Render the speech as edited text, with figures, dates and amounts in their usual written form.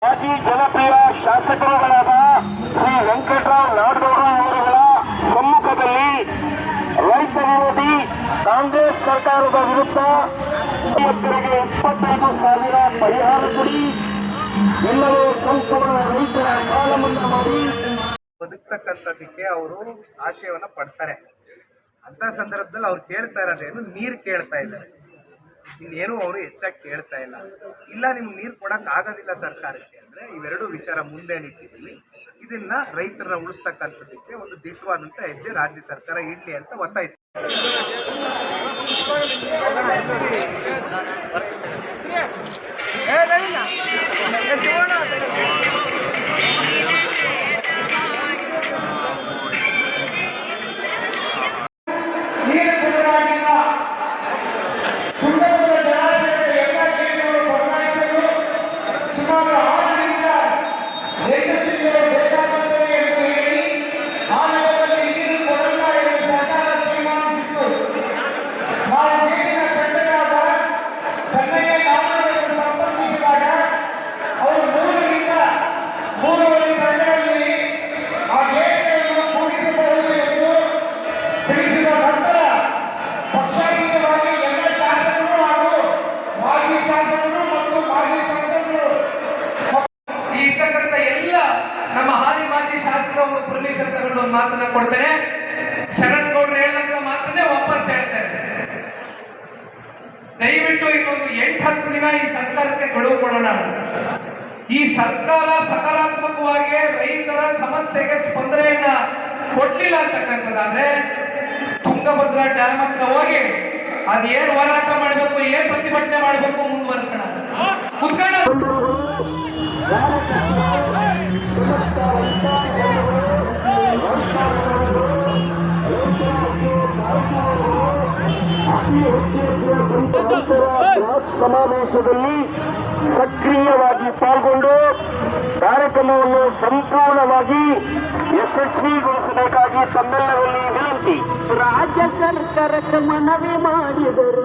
ಮಾಜಿ ಜನಪ್ರಿಯ ಶಾಸಕರುಗಳಾದ ಶ್ರೀ ವೆಂಕಟರಾವ್ ನಾಡಗೌಡ ಅವರುಗಳ ಸಮ್ಮುಖದಲ್ಲಿ ರೈತ ವಿರೋಧಿ ಕಾಂಗ್ರೆಸ್ ಸರ್ಕಾರದ ವಿರುದ್ಧ ರೈತರಿಗೆ 25,000 ಪರಿಹಾರ ಕೊಡಿ, ಎಲ್ಲರೂ ಸಂಪೂರ್ಣ ರೈತರ ಸಾಲ ಮನ್ನಾ ಮಾಡಿ ಬದುಕ್ತಕ್ಕಂಥದ್ದಕ್ಕೆ ಅವರು ಆಶಯವನ್ನ ಪಡ್ತಾರೆ. ಅಂತ ಸಂದರ್ಭದಲ್ಲಿ ಅವ್ರು ಕೇಳ್ತಾ ಇರೋದೇನು, ನೀರು ಕೇಳ್ತಾ ಇದ್ದಾರೆ. ಇನ್ನೇನು ಅವರು ಹೆಚ್ಚಾಗಿ ಕೇಳ್ತಾ ಇಲ್ಲ ನಿಮ್ಗೆ ನೀರು ಕೊಡಕ್ ಆಗೋದಿಲ್ಲ ಸರ್ಕಾರಕ್ಕೆ ಅಂದ್ರೆ ಇವೆರಡು ವಿಚಾರ ಮುಂದೆ ನಿಂತಿದ್ದೀವಿ. ಇದನ್ನ ರೈತರನ್ನ ಉಳಿಸ್ತಕ್ಕಂಥದ್ದಕ್ಕೆ ಒಂದು ದಿಟ್ಟವಾದಂತ ಹೆಜ್ಜೆ ರಾಜ್ಯ ಸರ್ಕಾರ ಇಡ್ಲಿ ಅಂತ ಒತ್ತಾಯಿಸ್ತಾರೆ. ನಮ್ಮ ಹಾಲಿ ಮಾಜಿ ಶಾಸಕರ ಒಂದು ಪರ್ಮಿಷನ್ ತಗೊಂಡು ಒಂದು ಮಾತನ್ನ ಕೊಡ್ತೇನೆ. ಶರಣ್ ಗೌಡ್ರು ಹೇಳಿದಂತ ಮಾತನ್ನೇ ವಾಪಸ್ ಹೇಳ್ತೇನೆ. ದಯವಿಟ್ಟು ಇನ್ನೊಂದು 8-10 ದಿನ ಈ ಸರ್ಕಾರಕ್ಕೆ ಗಡುವು ಕೊಡೋಣ. ಈ ಸರ್ಕಾರ ಸಕಾರಾತ್ಮಕವಾಗಿ ರೈತರ ಸಮಸ್ಯೆಗೆ ಸ್ಪಂದನೆಯನ್ನ ಕೊಡ್ಲಿಲ್ಲ ಅಂತಕ್ಕಂಥದ್ದಾದ್ರೆ ತುಂಗಭದ್ರಾ ಡ್ಯಾಮ್ ಹತ್ರ ಹೋಗಿ ಅದೇನು ಹೋರಾಟ ಮಾಡಬೇಕು, ಏನ್ ಪ್ರತಿಭಟನೆ ಮಾಡಬೇಕು ಮುಂದುವರಿಸೋಣ. ಕುತ್ಕೋಣ. ಸಮಾವೇಶದಲ್ಲಿ ಸಕ್ರಿಯವಾಗಿ ಪಾಲ್ಗೊಂಡು ಕಾರ್ಯಕ್ರಮವನ್ನು ಸಂಪೂರ್ಣವಾಗಿ ಯಶಸ್ವಿಗೊಳಿಸಬೇಕಾಗಿ ತಮ್ಮೆಲ್ಲರಲ್ಲಿ ವಿನಂತಿ. ರಾಜ್ಯ ಸರ್ಕಾರಕ್ಕೆ ಮನವಿ ಮಾಡಿದರು.